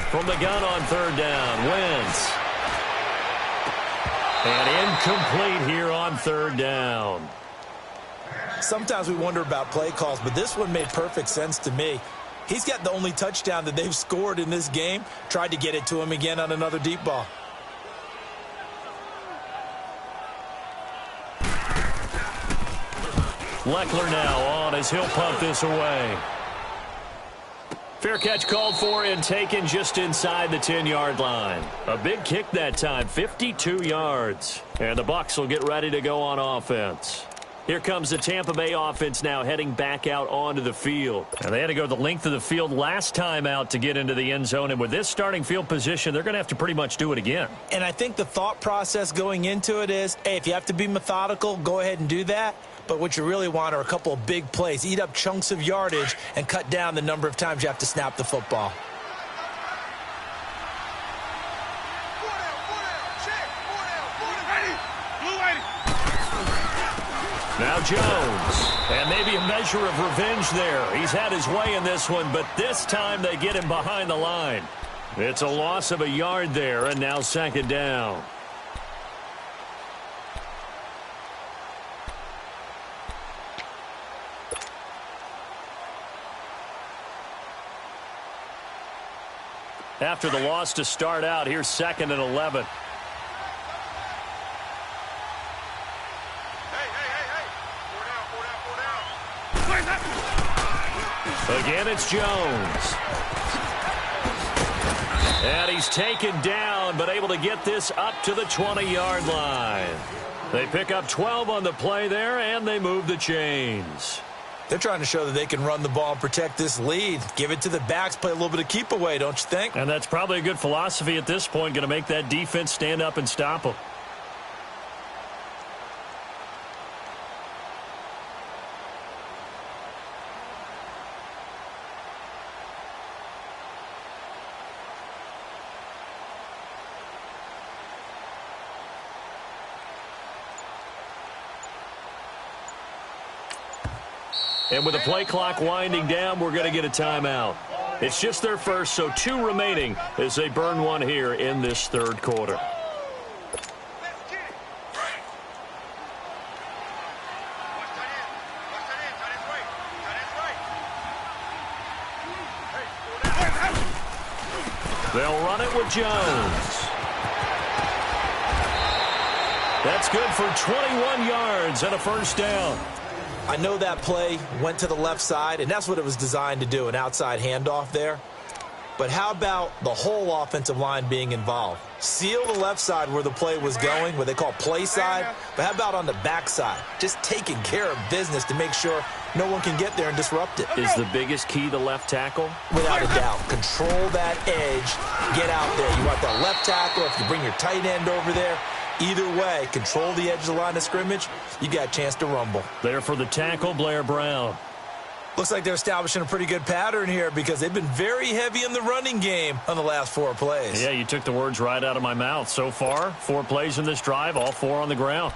From the gun on third down, Wentz. And incomplete here on third down. Sometimes we wonder about play calls, but this one made perfect sense to me. He's got the only touchdown that they've scored in this game. Tried to get it to him again on another deep ball. Leckler now on as he'll pump this away. Fair catch called for and taken just inside the 10-yard line. A big kick that time, 52 yards. And the Bucs will get ready to go on offense. Here comes the Tampa Bay offense now heading back out onto the field. And they had to go the length of the field last time out to get into the end zone. And with this starting field position, they're going to have to pretty much do it again. And I think the thought process going into it is, hey, if you have to be methodical, go ahead and do that. But what you really want are a couple of big plays. Eat up chunks of yardage and cut down the number of times you have to snap the football. Now Jones, and maybe a measure of revenge there. He's had his way in this one, but this time they get him behind the line. It's a loss of a yard there, and now second down. After the loss to start out, here's 2nd and 11. Again, it's Jones. And he's taken down, but able to get this up to the 20-yard line. They pick up 12 on the play there, and they move the chains. They're trying to show that they can run the ball and protect this lead. Give it to the backs, play a little bit of keep away, don't you think? And that's probably a good philosophy at this point, going to make that defense stand up and stop them. And with the play clock winding down, we're going to get a timeout. It's just their first, so 2 remaining as they burn one here in this third quarter. They'll run it with Jones. That's good for 21 yards and a first down. I know that play went to the left side, and that's what it was designed to do, an outside handoff there. But how about the whole offensive line being involved? Seal the left side where the play was going, what they call play side. But how about on the back side? Just taking care of business to make sure no one can get there and disrupt it. Is the biggest key the left tackle? Without a doubt. Control that edge. Get out there. You want that left tackle. If you bring your tight end over there, either way, control the edge of the line of scrimmage, you got a chance to rumble. There for the tackle, Blair Brown. Looks like they're establishing a pretty good pattern here because they've been very heavy in the running game on the last 4 plays. Yeah, you took the words right out of my mouth. So far, 4 plays in this drive, all 4 on the ground.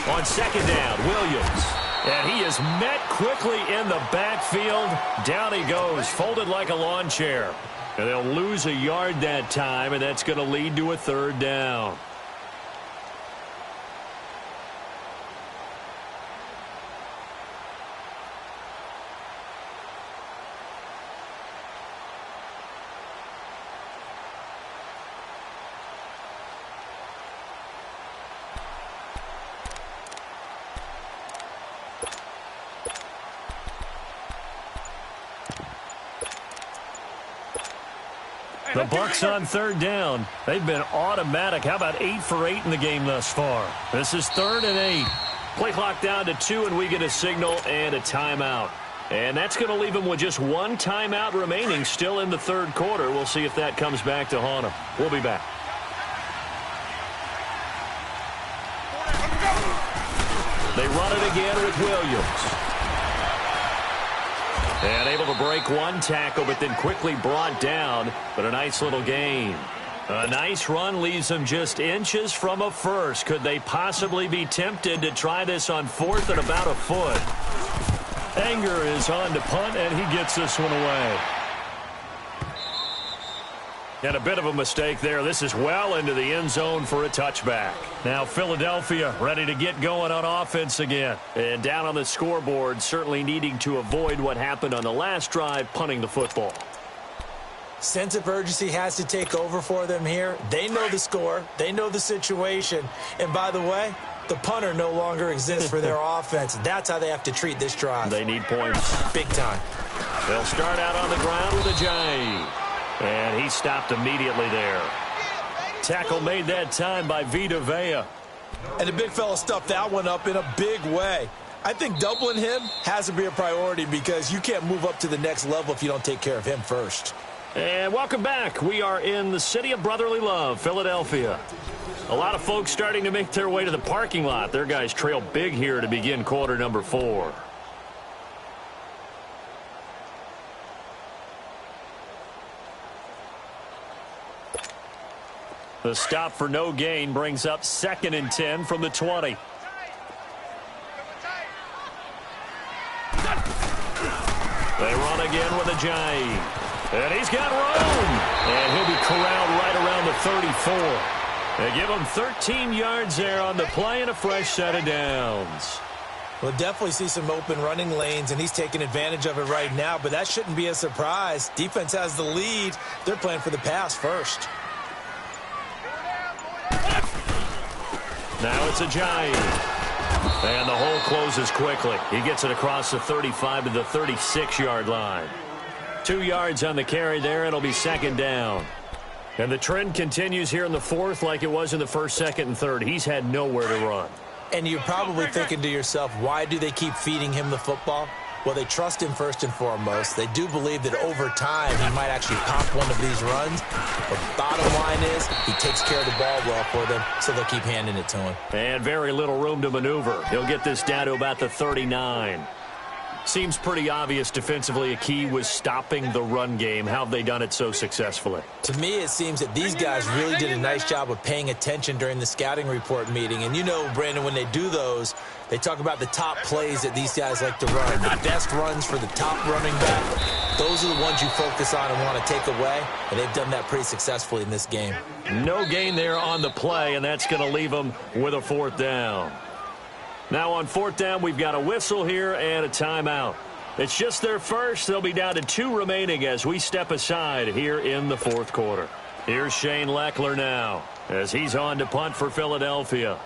On second down, Williams. And he is met quickly in the backfield. Down he goes, folded like a lawn chair. And they'll lose a yard that time, and that's going to lead to a 3rd down. The Bucs on 3rd down. They've been automatic. How about 8 for 8 in the game thus far? This is 3rd and 8. Play clock down to 2, and we get a signal and a timeout. And that's going to leave them with just 1 timeout remaining still in the 3rd quarter. We'll see if that comes back to haunt them. We'll be back. They run it again with Williams. And able to break 1 tackle, but then quickly brought down. But a nice little gain. A nice run leaves them just inches from a first. Could they possibly be tempted to try this on 4th and about a foot? Anger is on to punt, and he gets this one away. And a bit of a mistake there. This is well into the end zone for a touchback. Now Philadelphia ready to get going on offense again. And down on the scoreboard, certainly needing to avoid what happened on the last drive, punting the football. Sense of urgency has to take over for them here. They know the score. They know the situation. And by the way, the punter no longer exists for their offense. That's how they have to treat this drive. They need points. Big time. They'll start out on the ground with a J. And he stopped immediately there. Tackle made that time by Vita Vea. And the big fella stuffed that one up in a big way. I think doubling him has to be a priority because you can't move up to the next level if you don't take care of him first. And welcome back. We are in the city of brotherly love, Philadelphia. A lot of folks starting to make their way to the parking lot. Their guys trail big here to begin quarter number 4. The stop for no gain brings up 2nd and 10 from the 20. They run again with a J. And he's got room. And he'll be corralled right around the 34. They give him 13 yards there on the play and a fresh set of downs. We'll definitely see some open running lanes, and he's taking advantage of it right now, but that shouldn't be a surprise. Defense has the lead. They're playing for the pass first. Now it's a Giant. And the hole closes quickly. He gets it across the 35 to the 36-yard line. 2 yards on the carry there. It'll be 2nd down. And the trend continues here in the 4th like it was in the 1st, 2nd, and 3rd. He's had nowhere to run. And you're probably thinking to yourself, why do they keep feeding him the football? Well, they trust him first and foremost. They do believe that over time he might actually pop one of these runs. But bottom line is he takes care of the ball well for them, so they'll keep handing it to him. And very little room to maneuver. He'll get this down to about the 39. Seems pretty obvious defensively a key was stopping the run game. How have they done it so successfully? To me, it seems that these guys really did a nice job of paying attention during the scouting report meeting. And you know, Brandon, when they do those, they talk about the top plays that these guys like to run. The best runs for the top running back. Those are the ones you focus on and want to take away. And they've done that pretty successfully in this game. No gain there on the play, and that's going to leave them with a 4th down. Now on 4th down, we've got a whistle here and a timeout. It's just their first. They'll be down to 2 remaining as we step aside here in the fourth quarter. Here's Shane Leckler now as he's on to punt for Philadelphia.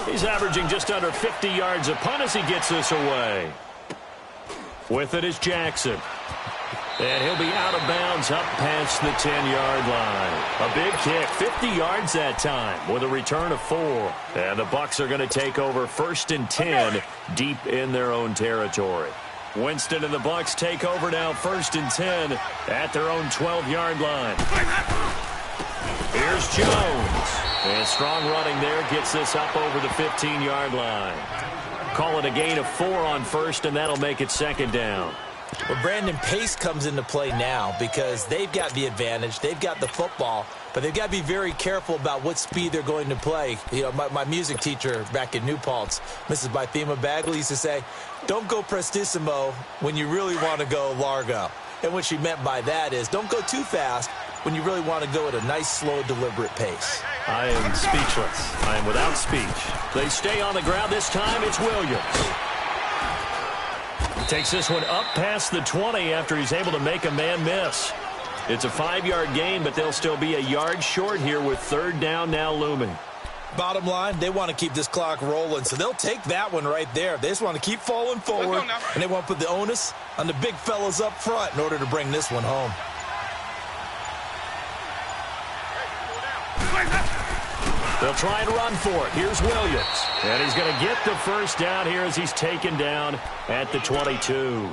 He's averaging just under 50 yards a punt as he gets this away. With it is Jackson. And he'll be out of bounds up past the 10-yard line. A big kick, 50 yards that time with a return of 4. And the Bucs are going to take over 1st and 10 deep in their own territory. Winston and the Bucs take over now 1st and 10 at their own 12-yard line. Here's Jones. And strong running there gets this up over the 15-yard line. Call it a gain of 4 on 1st, and that'll make it 2nd down. Well, Brandon, pace comes into play now because they've got the advantage. They've got the football, but they've got to be very careful about what speed they're going to play. You know, my music teacher back in New Paltz, Mrs. Bythema Bagley, used to say, don't go prestissimo when you really want to go largo. And what she meant by that is don't go too fast when you really want to go at a nice, slow, deliberate pace. I am speechless. I am without speech. They stay on the ground. This time it's Williams. Takes this one up past the 20 after he's able to make a man miss. It's a 5-yard gain, but they'll still be a yard short here with 3rd down now looming. Bottom line, they want to keep this clock rolling, so they'll take that one right there. They just want to keep falling forward, and they want to put the onus on the big fellas up front in order to bring this one home. They'll try and run for it. Here's Williams. And he's going to get the 1st down here as he's taken down at the 22.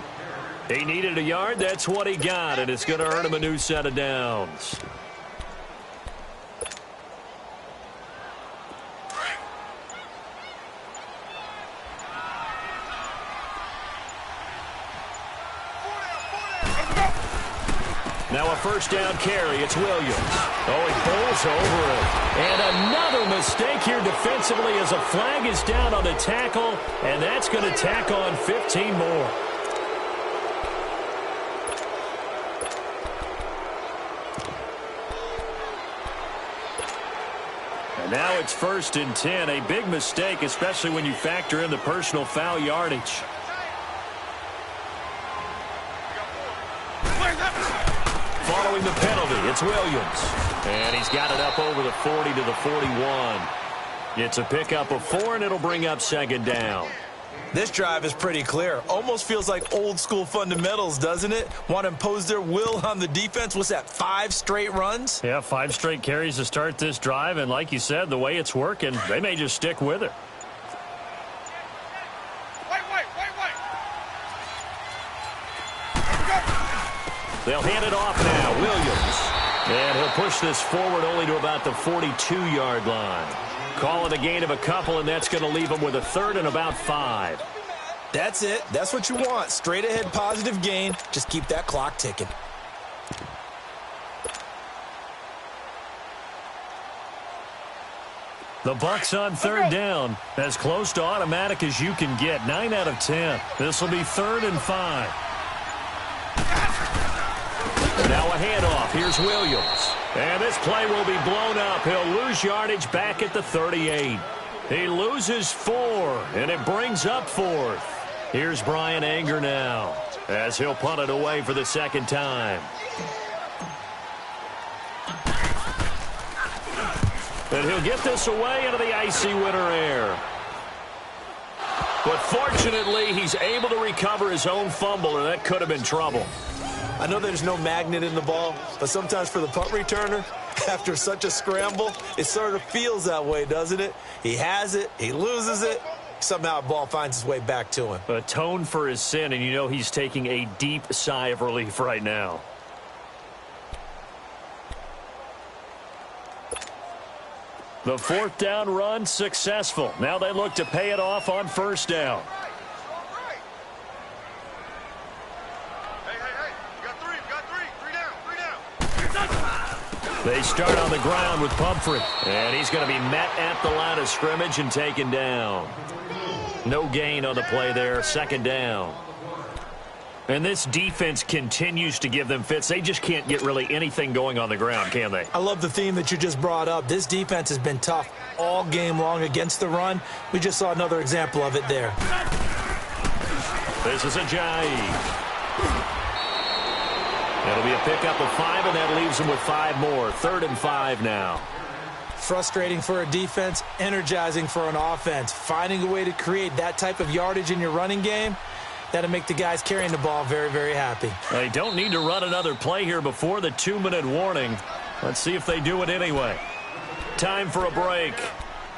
He needed a yard. That's what he got, and it's going to earn him a new set of downs. Now a 1st down carry. It's Williams. Oh, he bowls over it. And another mistake here defensively as a flag is down on the tackle, and that's going to tack on 15 more. And now it's 1st and 10. A big mistake, especially when you factor in the personal foul yardage. Following the penalty, it's Williams. And he's got it up over the 40 to the 41. It's a pickup of 4, and it'll bring up 2nd down. This drive is pretty clear. Almost feels like old-school fundamentals, doesn't it? Want to impose their will on the defense. What's that, 5 straight runs? Yeah, 5 straight carries to start this drive. And like you said, the way it's working, they may just stick with it. They'll hand it off now. Williams. And he'll push this forward only to about the 42-yard line. Call it a gain of a couple, and that's going to leave him with a 3rd and about 5. That's it. That's what you want. Straight ahead positive gain. Just keep that clock ticking. The Bucs on 3rd down. As close to automatic as you can get. 9 out of 10. This will be 3rd and 5. Now a handoff. Here's Williams. And this play will be blown up. He'll lose yardage back at the 38. He loses 4, and it brings up 4th. Here's Brian Anger now as he'll punt it away for the 2nd time. And he'll get this away into the icy winter air. But fortunately, he's able to recover his own fumble, or that could have been trouble. I know there's no magnet in the ball, but sometimes for the punt returner, after such a scramble, it sort of feels that way, doesn't it? He has it, he loses it, somehow the ball finds its way back to him. Atone for his sin, and you know he's taking a deep sigh of relief right now. The 4th down run successful. Now they look to pay it off on 1st down. They start on the ground with Pumphrey. And he's going to be met at the line of scrimmage and taken down. No gain on the play there. 2nd down. And this defense continues to give them fits. They just can't get really anything going on the ground, can they? I love the theme that you just brought up. This defense has been tough all game long against the run. We just saw another example of it there. This is Ajayi. It'll be a pickup of 5, and that leaves them with 5 more. 3rd and 5 now. Frustrating for a defense, energizing for an offense. Finding a way to create that type of yardage in your running game, that'll make the guys carrying the ball very, very happy. They don't need to run another play here before the 2-minute warning. Let's see if they do it anyway. Time for a break.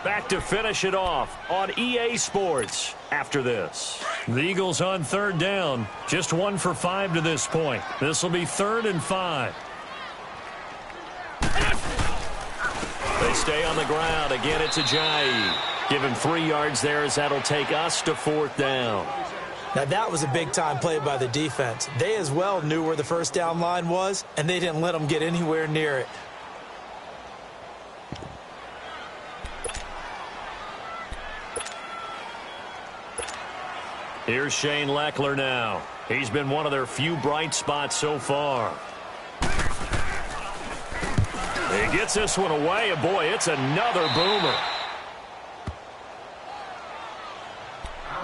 Back to finish it off on EA Sports after this. The Eagles on 3rd down. Just 1 for 5 to this point. This will be 3rd and 5. They stay on the ground. Again, it's Ajayi. Give him 3 yards there as that'll take us to 4th down. Now, that was a big-time play by the defense. They as well knew where the first down line was, and they didn't let them get anywhere near it. Here's Shane Leckler now. He's been one of their few bright spots so far. He gets this one away, and boy, it's another boomer.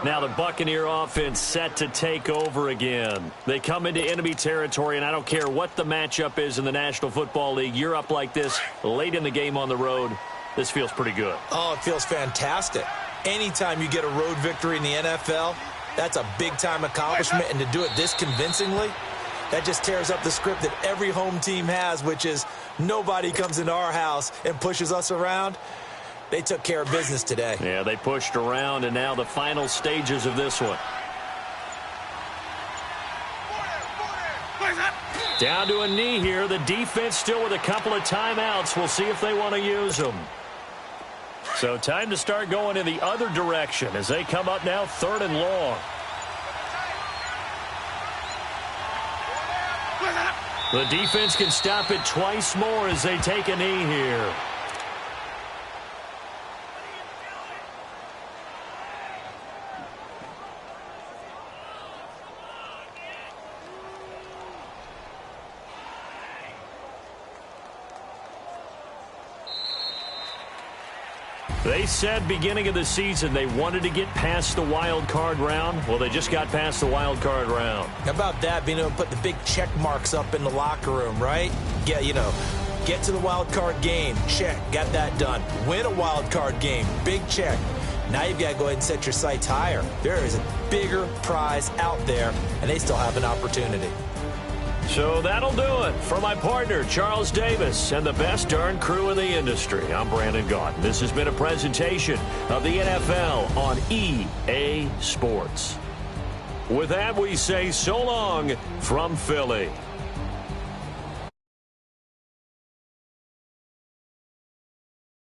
Now the Buccaneer offense set to take over again. They come into enemy territory, and I don't care what the matchup is in the National Football League. You're up like this late in the game on the road. This feels pretty good. Oh, it feels fantastic. Anytime you get a road victory in the NFL, that's a big-time accomplishment, and to do it this convincingly, that just tears up the script that every home team has, which is nobody comes into our house and pushes us around. They took care of business today. Yeah, they pushed around, and now the final stages of this one. Down to a knee here. The defense still with a couple of timeouts. We'll see if they want to use them. So time to start going in the other direction as they come up now 3rd and long. The defense can stop it twice more as they take a knee here. They said beginning of the season they wanted to get past the wild card round. Well, they just got past the wild card round. How about that, being able to put the big check marks up in the locker room, right? Get to the wild card game, check, got that done. Win a wild card game, big check. Now you've got to go ahead and set your sights higher. There is a bigger prize out there, and they still have an opportunity. So that'll do it for my partner, Charles Davis, and the best darn crew in the industry. I'm Brandon Gaudin. This has been a presentation of the NFL on EA Sports. With that, we say so long from Philly.